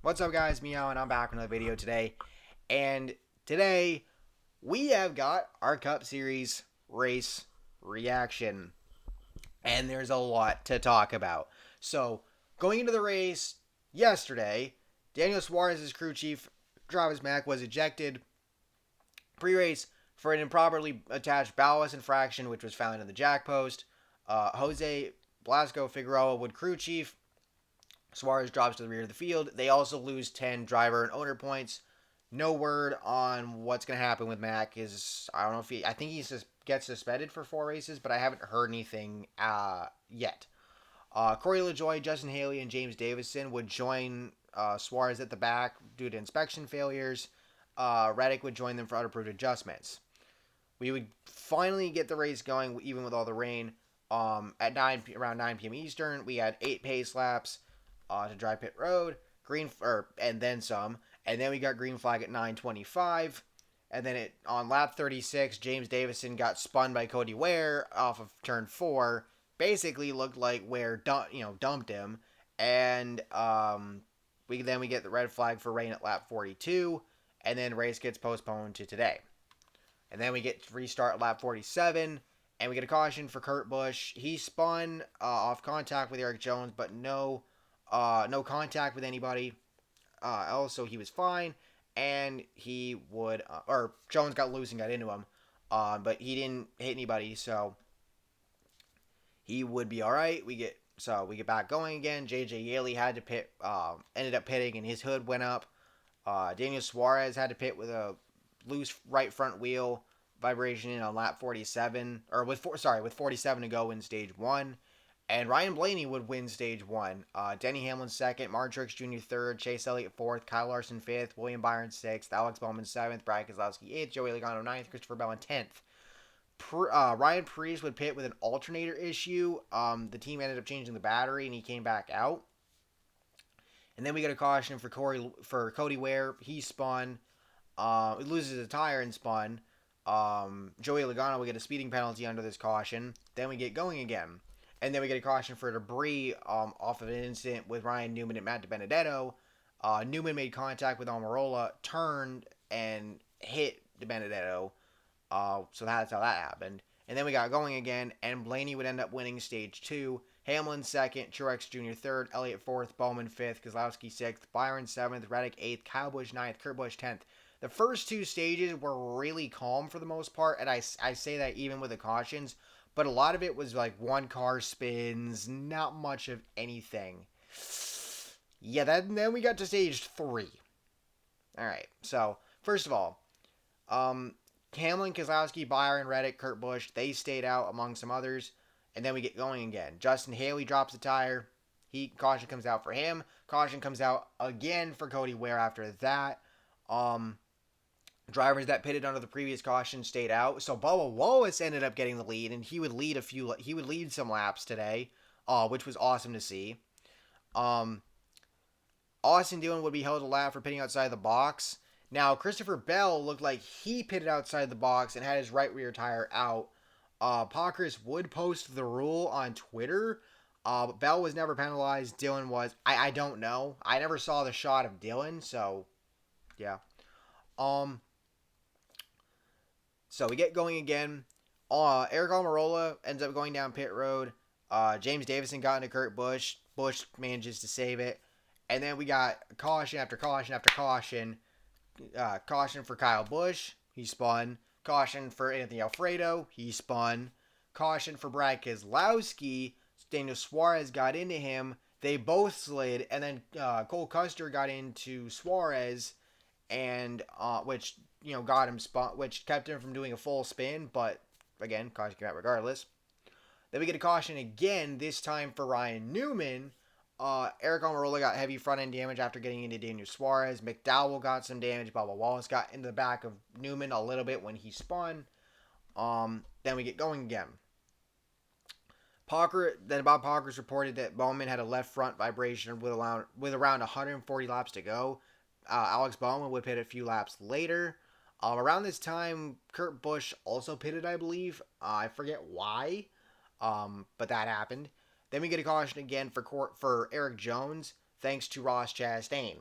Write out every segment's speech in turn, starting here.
What's up, guys? Meow, and I'm back with another video today. And today we have got our Cup Series race reaction, and there's a lot to talk about. So, going into the race yesterday, Daniel Suarez's crew chief Travis Mack was ejected pre-race for an improperly attached ballast infraction, which was found in the jack post. Jose Blasco Figueroa would crew chief. Suarez drops to the rear of the field. They also lose 10 driver and owner points. No word on what's going to happen with Mack. I don't know if I think he gets suspended for 4 races, but I haven't heard anything yet. Corey LaJoie, Justin Haley, and James Davison would join Suarez at the back due to inspection failures. Reddick would join them for unapproved adjustments. We would finally get the race going, even with all the rain. At around 9 p.m. Eastern, we had 8 pace laps to dry pit road, and then some, and then we got green flag at 9:25, and then on lap 36, James Davison got spun by Cody Ware off of turn 4. Basically, looked like Ware dumped him, and we get the red flag for rain at lap 42, and then race gets postponed to today, and then we get to restart lap 47. And we get a caution for Kurt Busch. He spun off contact with Erik Jones, but no contact with anybody else, so he was fine. And he would, or Jones got loose and got into him, but he didn't hit anybody, so he would be all right. We get back going again. JJ Yeley had to pit, ended up pitting, and his hood went up. Daniel Suarez had to pit with a loose right front wheel vibration on lap 47, or with 47 to go in stage 1. And Ryan Blaney would win stage 1. Denny Hamlin 2nd, Martin Truex Jr. 3rd, Chase Elliott 4th, Kyle Larson 5th, William Byron 6th, Alex Bowman 7th, Brad Keselowski 8th, Joey Logano 9th, Christopher Bell 10th. Ryan Preece would pit with an alternator issue. The team ended up changing the battery, and he came back out. And then we got a caution for Cody Ware. He spun. He loses a tire and spun. Joey Logano will get a speeding penalty under this caution. Then we get going again. And then we get a caution for debris off of an incident with Ryan Newman and Matt DiBenedetto. Newman made contact with Almirola, turned, and hit DiBenedetto. So that's how that happened. And then we got going again, and Blaney would end up winning stage 2. Hamlin 2nd, Truex Jr. 3rd, Elliott 4th, Bowman 5th, Keselowski 6th, Byron 7th, Reddick 8th, Kyle Busch 9th, Kurt Busch 10th. The first 2 stages were really calm for the most part, and I say that even with the cautions, but a lot of it was like one car spins, not much of anything. Yeah, then we got to stage 3. All right, so first of all, Hamlin, Keselowski, Byron, Reddick, Kurt Busch, they stayed out among some others, and then we get going again. Justin Haley drops a tire. Caution comes out for him. Caution comes out again for Cody Ware after that. Drivers that pitted under the previous caution stayed out. So Bubba Wallace ended up getting the lead, and he would lead some laps today, which was awesome to see. Austin Dillon would be held a lap for pitting outside the box. Now, Christopher Bell looked like he pitted outside the box and had his right rear tire out. Pockris would post the rule on Twitter. But Bell was never penalized. Dillon was. I don't know. I never saw the shot of Dillon, so yeah. So we get going again. Eric Almirola ends up going down pit road. James Davison got into Kurt Busch. Busch manages to save it. And then we got caution after caution after caution. Caution for Kyle Busch. He spun. Caution for Anthony Alfredo. He spun. Caution for Brad Keselowski. Daniel Suarez got into him. They both slid. And then Cole Custer got into Suarez, and which got him spun, which kept him from doing a full spin. But again, caution came out regardless. Then we get a caution again. This time for Ryan Newman. Eric Almirola got heavy front end damage after getting into Daniel Suarez. McDowell got some damage. Bubba Wallace got into the back of Newman a little bit when he spun. Then we get going again. Bob Pockris reported that Bowman had a left front vibration with around 140 laps to go. Alex Bowman would pit a few laps later. Around this time, Kurt Busch also pitted, I believe. I forget why, but that happened. Then we get a caution again for Erik Jones, thanks to Ross Chastain.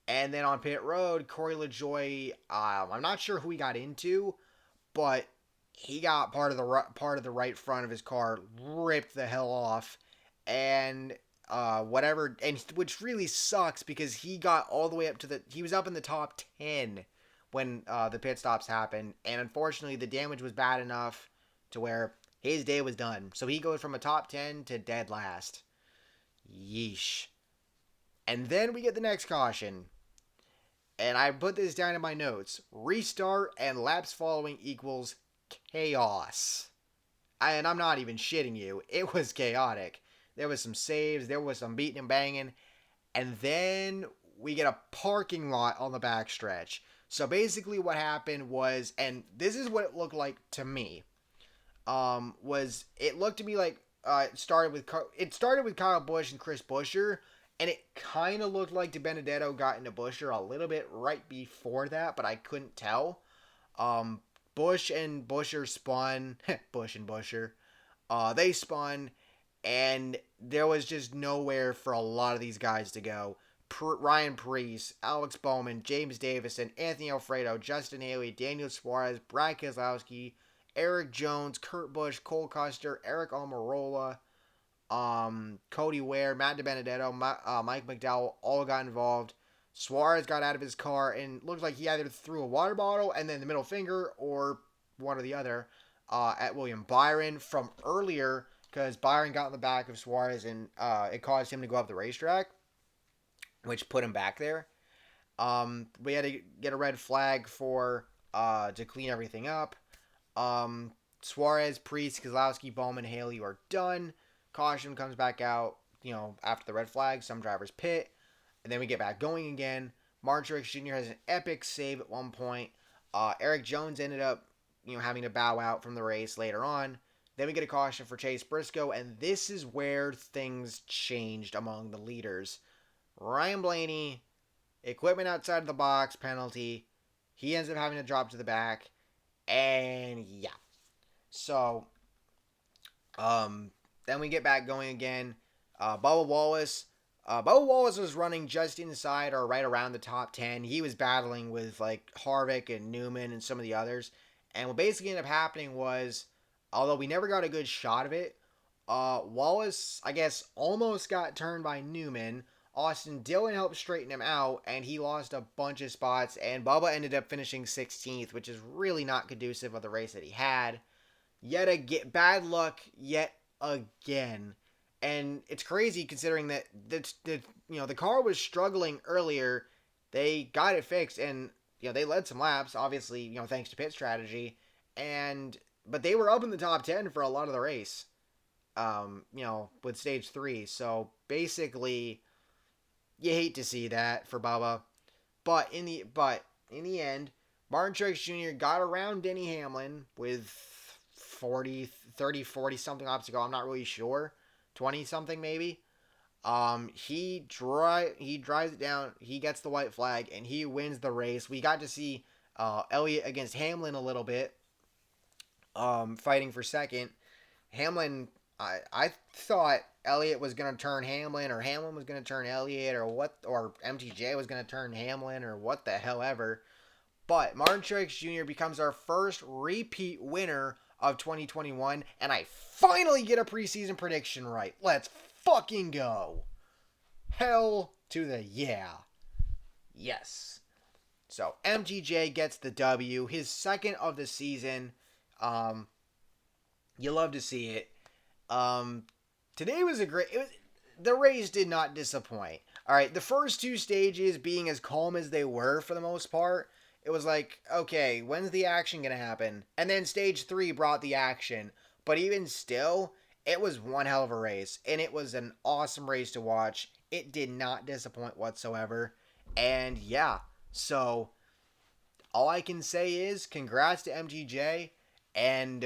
And then on pit road, Corey LaJoy, I'm not sure who he got into, but he got part of the right front of his car ripped the hell off, and whatever, and which really sucks because he got all the way up to he was up in the top 10 when the pit stops happened, and unfortunately the damage was bad enough to where his day was done. So he goes from a top 10 to dead last. Yeesh. And then we get the next caution. And I put this down in my notes. Restart and laps following equals chaos. And I'm not even shitting you. It was chaotic. There was some saves. There was some beating and banging. And then we get a parking lot on the backstretch. So basically what happened was, and this is what it looked like to me, was it looked to me like it started with Kyle Busch and Chris Buescher, and it kind of looked like DiBenedetto got into Buescher a little bit right before that, but I couldn't tell. Busch and Buescher spun. Busch and Buescher. They spun, and there was just nowhere for a lot of these guys to go. Ryan Preece, Alex Bowman, James Davison, Anthony Alfredo, Justin Haley, Daniel Suarez, Brad Keselowski, Eric Jones, Kurt Busch, Cole Custer, Eric Almirola, Cody Ware, Matt DiBenedetto, Mike McDowell all got involved. Suarez got out of his car and looked like he either threw a water bottle and then the middle finger or one or the other at William Byron from earlier, because Byron got in the back of Suarez and it caused him to go up the racetrack, which put him back there. We had to get a red flag to clean everything up. Suarez, Preece, Keselowski, Bowman, Haley are done. Caution comes back out, after the red flag. Some drivers pit, and then we get back going again. Truex Jr. has an epic save at one point. Eric Jones ended up, having to bow out from the race later on. Then we get a caution for Chase Briscoe, and this is where things changed among the leaders. Ryan Blaney, equipment outside of the box penalty. He ends up having to drop to the back, and yeah. So, then we get back going again. Bubba Wallace. Bubba Wallace was running just inside or right around the top 10. He was battling with like Harvick and Newman and some of the others. And what basically ended up happening was, although we never got a good shot of it, Wallace, I guess, almost got turned by Newman. Austin Dillon helped straighten him out, and he lost a bunch of spots. And Bubba ended up finishing 16th, which is really not conducive of the race that he had. Bad luck yet again. And it's crazy considering that the car was struggling earlier. They got it fixed, and they led some laps, obviously, thanks to pit strategy. But they were up in the top 10 for a lot of the race. With stage 3. So basically, you hate to see that for Bubba. But in the end, Martin Truex Jr. got around Denny Hamlin with 40 something laps to go. I'm not really sure. 20 something maybe. He drives it down. He gets the white flag and he wins the race. We got to see Elliott against Hamlin a little bit, fighting for second. Hamlin, I thought Elliott was going to turn Hamlin, or Hamlin was going to turn Elliott, or MTJ was going to turn Hamlin, or what the hell ever. But Martin Truex Jr. becomes our first repeat winner of 2021, and I finally get a preseason prediction right. Let's fucking go. Hell to the yeah. Yes. So MTJ gets the W, his second of the season. You love to see it. Today was the race did not disappoint. All right, the first two stages being as calm as they were for the most part, it was like, okay, when's the action going to happen? And then stage 3 brought the action. But even still, it was one hell of a race. And it was an awesome race to watch. It did not disappoint whatsoever. And yeah, so all I can say is congrats to MTJ. And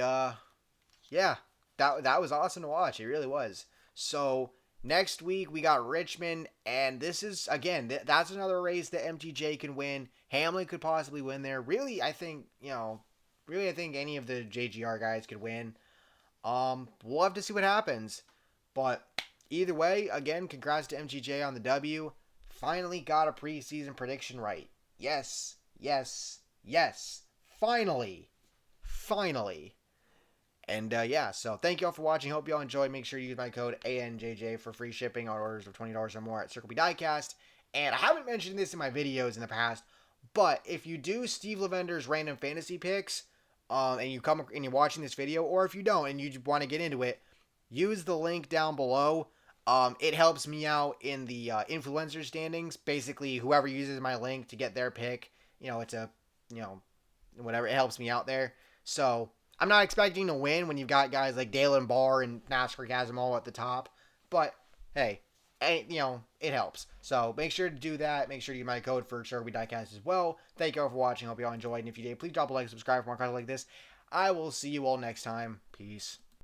yeah, that was awesome to watch. It really was. So next week we got Richmond, and this is, again, that's another race that MTJ can win. Hamlin could possibly win there. Really, I think any of the JGR guys could win. We'll have to see what happens. But either way, again, congrats to MTJ on the W. finally got a preseason prediction right. Yes, yes, yes. Finally. Finally. And yeah, so thank you all for watching. Hope you all enjoyed. Make sure you use my code ANJJ for free shipping on orders of $20 or more at Circle B Diecast. And I haven't mentioned this in my videos in the past, but if you do Steve Lavender's random fantasy picks, and you're watching this video, or if you don't and you want to get into it, use the link down below. It helps me out in the influencer standings. Basically, whoever uses my link to get their pick, it's a, whatever. It helps me out there. So I'm not expecting to win when you've got guys like Dalen Barr and NASCAR Casimall at the top, but hey, it helps. So make sure to do that. Make sure to use my code for Circle B Diecast as well. Thank you all for watching. Hope you all enjoyed. And if you did, please drop a like, subscribe for more content like this. I will see you all next time. Peace.